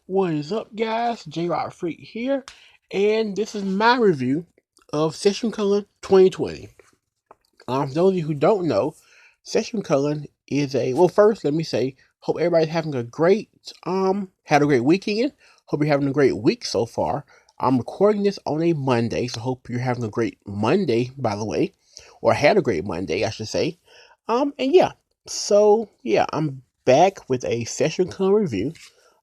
What is up, guys? J Rock Freak here, and this is my review of Seishun 2020. For those of you who don't know, Seishun is a well. First, let me say, hope everybody's having a great had a great weekend. Hope you're having a great week so far. I'm recording this on a Monday, so hope you're having a great Monday, by the way, or had a great Monday, I should say. And yeah, I'm back with a Seishun review.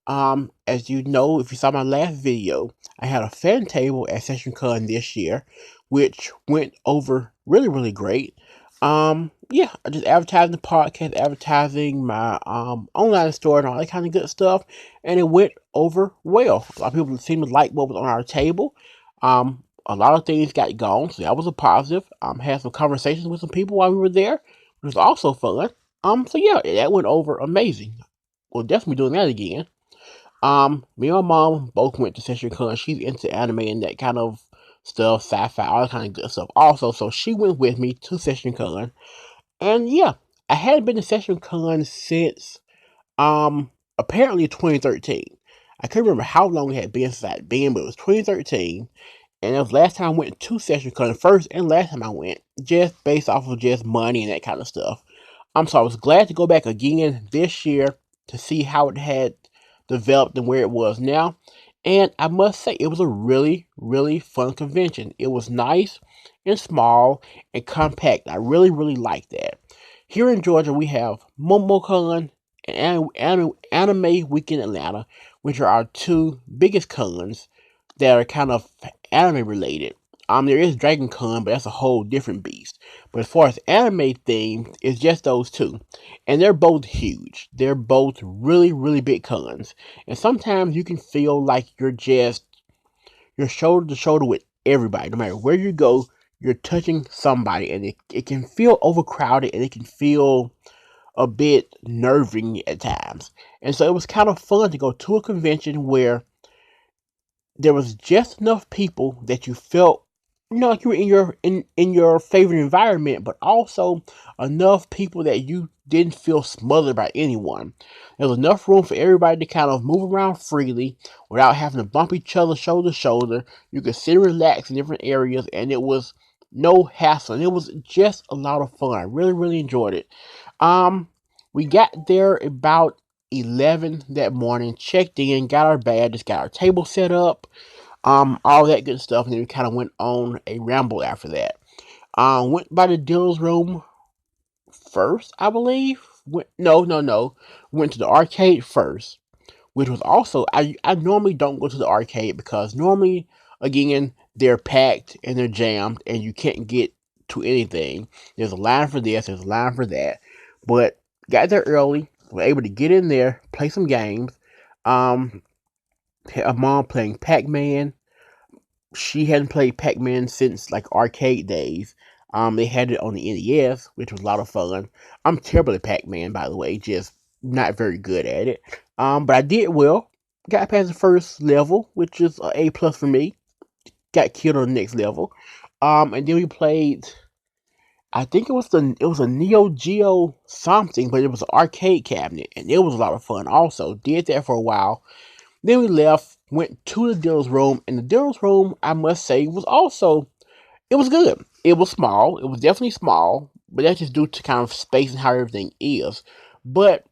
As you know, if you saw my last video, I had a fan table at SessionCon this year, which went over really great. I just advertising the podcast, advertising my online store and all that kind of good stuff, and it went over well. A lot of people seemed to like what was on our table. A lot of things got gone, so that was a positive. Had some conversations with some people while we were there, which was also fun. That went over amazing. We'll definitely be doing that again. Me and my mom both went to Seishun. She's into anime and that kind of stuff, sci-fi, all that kind of good stuff. Also, so she went with me to Seishun, and yeah, I hadn't been to Seishun since apparently 2013. I couldn't remember how long it had been since I'd been, but it was 2013, and it was last time I went to Seishun, first and last time I went, just based off of just money and that kind of stuff. So I was glad to go back again this year to see how it had developed and where it was now. And I must say, it was a really fun convention. It was nice and small and compact. I really liked that. Here in Georgia, we have MomoCon and Anime Weekend Atlanta, which are our two biggest cons that are kind of anime related. There is Dragon Con, but that's a whole different beast. But as far as anime themes, it's just those two. And they're both huge. They're both really big cons. And sometimes you can feel like you're shoulder to shoulder with everybody. No matter where you go, you're touching somebody. And it can feel overcrowded and it can feel a bit nerving at times. And so it was kind of fun to go to a convention where there was just enough people that you felt like you were in your favorite environment, but also enough people that you didn't feel smothered by anyone. There was enough room for everybody to kind of move around freely without having to bump each other shoulder to shoulder. You could sit and relax in different areas, and it was no hassle. And it was just a lot of fun. I really enjoyed it. Um, we got there about 11 that morning, checked in, got our badges, got our table set up, all that good stuff, and then we kind of went on a ramble after that. Went by the dealer's room first, I believe. No. Went to the arcade first, which was also I normally don't go to the arcade because normally again they're packed and they're jammed and you can't get to anything. There's a line for this, there's a line for that, but got there early, was able to get in there, play some games. Had a mom playing Pac-Man. She hadn't played Pac-Man since like arcade days. They had it on the NES, which was a lot of fun. I'm terrible at Pac-Man, by the way, just not very good at it. But I did well. Got past the first level, which is a A+ for me. Got killed on the next level. And then we played. I think it was a Neo Geo something, but it was an arcade cabinet, and it was a lot of fun. Also, did that for a while. Then we left, went to the dealer's room, and the dealer's room, I must say, it was good. It was small. It was definitely small, but that's just due to kind of space and how everything is. But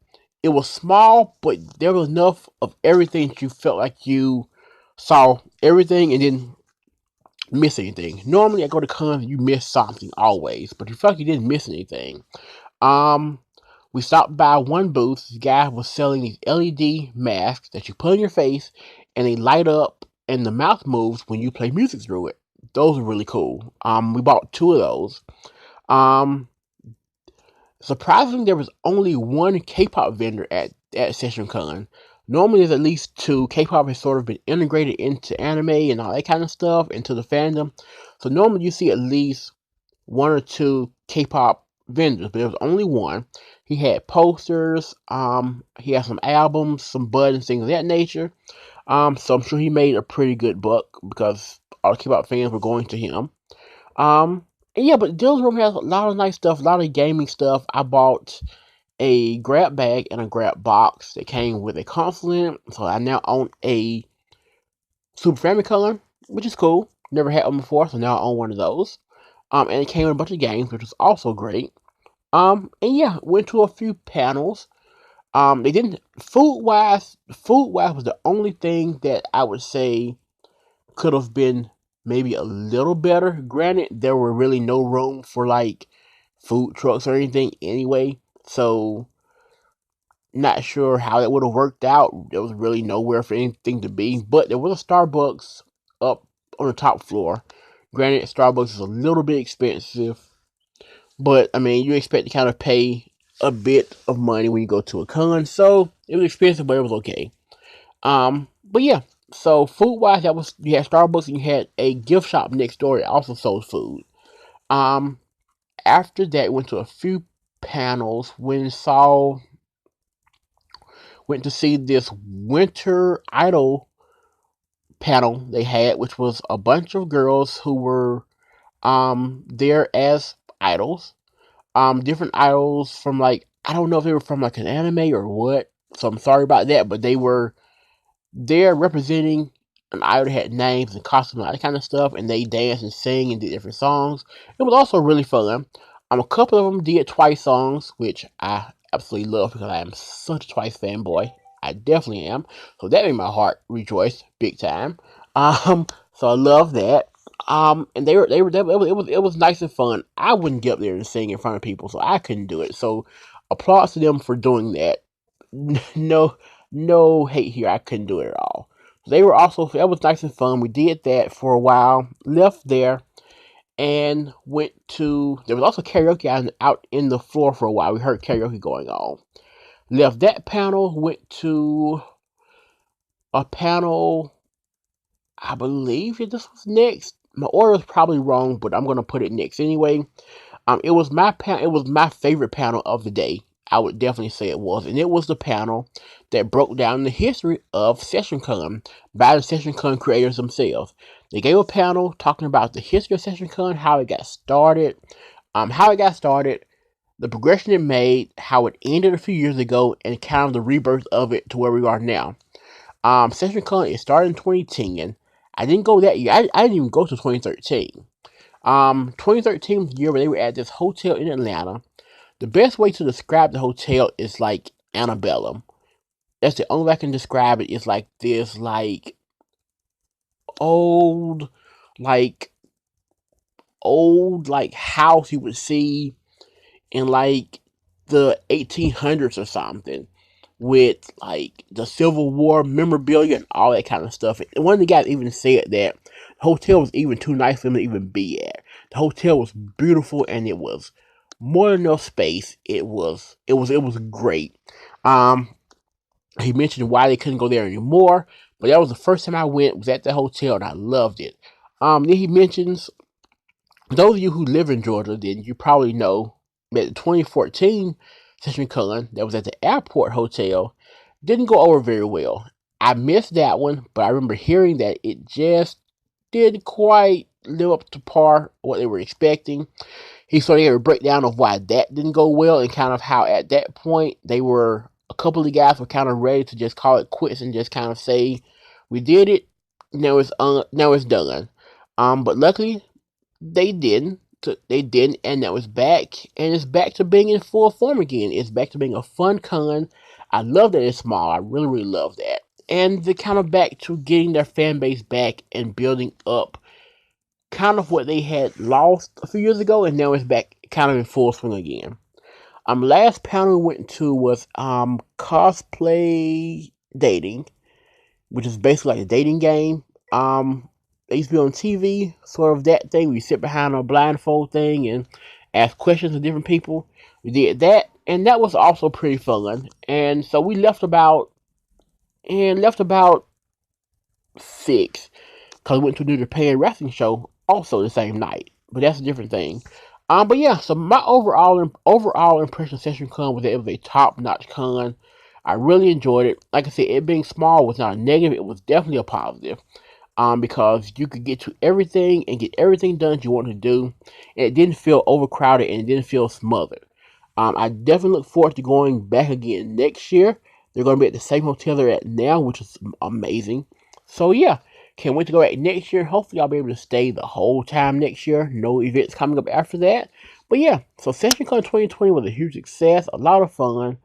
it was small, but there was enough of everything that you felt like you saw everything and didn't miss anything. Normally, I go to cons and you miss something always, but you felt like you didn't miss anything. Um, we stopped by one booth. This guy was selling these LED masks that you put on your face and they light up and the mouth moves when you play music through it. Those are really cool. We bought two of those. Um, Surprisingly, there was only one K-pop vendor at Session Con. Normally, there's at least two. K-pop has sort of been integrated into anime and all that kind of stuff, into the fandom. So normally you see at least one or two K-pop vendors, but there was only one. He had posters, he had some albums, some buttons, things of that nature. So I'm sure he made a pretty good buck because all the K-pop fans were going to him. And yeah, but Dill's Room has a lot of nice stuff, a lot of gaming stuff. I bought a grab bag and a grab box that came with a console in it. So I now own a Super Famicom, which is cool. Never had one before, so now I own one of those. And it came with a bunch of games, which was also great. And yeah, went to a few panels. They didn't food wise was the only thing that I would say could have been maybe a little better. Granted, there were really no room for like food trucks or anything anyway, so not sure how that would have worked out. There was really nowhere for anything to be, but there was a Starbucks up on the top floor. Granted, Starbucks is a little bit expensive, but I mean, you expect to kind of pay a bit of money when you go to a con, so it was expensive, but it was okay. But yeah, so food wise, that was you had Starbucks and you had a gift shop next door that also sold food. Um, After that, went to a few panels. Went to see this Winter Idol panel they had, which was a bunch of girls who were there as idols. Different idols from like I don't know if they were from like an anime or what. So I'm sorry about that, but they were there representing an idol that had names and costumes and all that kind of stuff, and they danced and sang and did different songs. It was also really fun. A couple of them did Twice songs, which I absolutely love because I am such a Twice fanboy. I definitely am. So that made my heart rejoice big time. So I love that. And it was nice and fun. I wouldn't get up there and sing in front of people, so I couldn't do it. So applause to them for doing that. No, no hate here. I couldn't do it at all. They were also that was nice and fun. We did that for a while. Left there and went to. There was also karaoke out in the floor for a while. We heard karaoke going on. Left that panel. Went to a panel. I believe this was next. My order is probably wrong, but I'm gonna put it next anyway. It was my favorite panel of the day. I would definitely say it was, and it was the panel that broke down the history of Seishun by the Seishun creators themselves. They gave a panel talking about the history of Seishun, how it got started, the progression it made, how it ended a few years ago, and kind of the rebirth of it to where we are now. Seishun it started in 2010. I didn't go that year. I didn't even go to 2013. 2013 was the year where they were at this hotel in Atlanta. The best way to describe the hotel is like antebellum. That's the only way I can describe it. It's like this, like old, like like house you would see in like the 1800s or something, with like the Civil War memorabilia and all that kind of stuff. And one of the guys even said that the hotel was even too nice for him to even be at. The hotel was beautiful and it was more than enough space. It was great. Um, he mentioned why they couldn't go there anymore, but that was the first time I went. Was at the hotel and I loved it. Then he mentions those of you who live in Georgia, then you probably know that the 2014 Seishun Cullen that was at the airport hotel didn't go over very well. I missed that one, but I remember hearing that it just didn't quite live up to par what they were expecting. He sort of gave a breakdown of why that didn't go well and kind of how at that point a couple of guys were kind of ready to just call it quits and just kind of say, "We did it. Now it's done." But luckily they didn't. They didn't, and now it's back, and it's back to being in full form again. It's back to being a fun con. I love that it's small. I really, really love that. And they're kind of back to getting their fan base back and building up kind of what they had lost a few years ago, and now it's back kind of in full swing again. Last panel we went to was cosplay dating, which is basically like a dating game. They used to be on TV, sort of that thing. We sit behind a blindfold thing and ask questions of different people. We did that, and that was also pretty fun. And so we left about 6 because we went to a New Japan wrestling show also the same night. But that's a different thing. But yeah, so my overall impression of Session Con was that it was a top notch con. I really enjoyed it. Like I said, it being small was not a negative; it was definitely a positive. Because you could get to everything and get everything done that you want to do, and it didn't feel overcrowded and it didn't feel smothered. I definitely look forward to going back again next year. They're going to be at the same hotel they're at now, which is amazing. So yeah, can't wait to go back next year. Hopefully I'll be able to stay the whole time next year. No events coming up after that. But yeah, so SessionCon 2020 was a huge success, a lot of fun.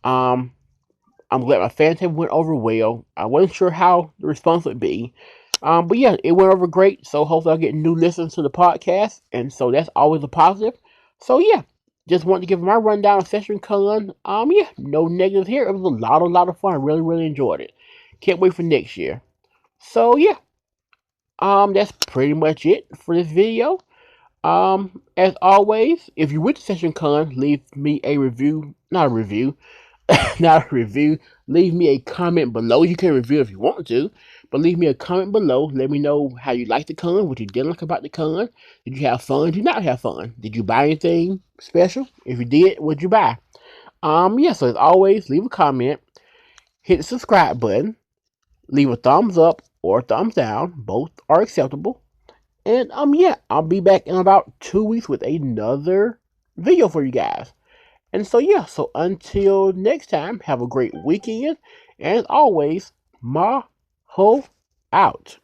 Um, I'm glad my fan table went over well. I wasn't sure how the response would be. But yeah, it went over great. So hopefully I'll get new listeners to the podcast. And so that's always a positive. So yeah, just wanted to give my rundown of Session Con. Yeah, no negatives here. It was a lot of fun. I really, really enjoyed it. Can't wait for next year. So yeah, that's pretty much it for this video. As always, if you went to Session Con, leave me a review, not a review, not a review. Leave me a comment below. You can review if you want to, but leave me a comment below. Let me know how you liked the con, what you didn't like about the con. Did you have fun? Did you not have fun? Did you buy anything special? If you did, what'd you buy? Yeah, so as always, leave a comment, hit the subscribe button, leave a thumbs up or a thumbs down. Both are acceptable. And yeah, I'll be back in about 2 weeks with another video for you guys. And so, yeah, so until next time, have a great weekend. And as always, Maho out.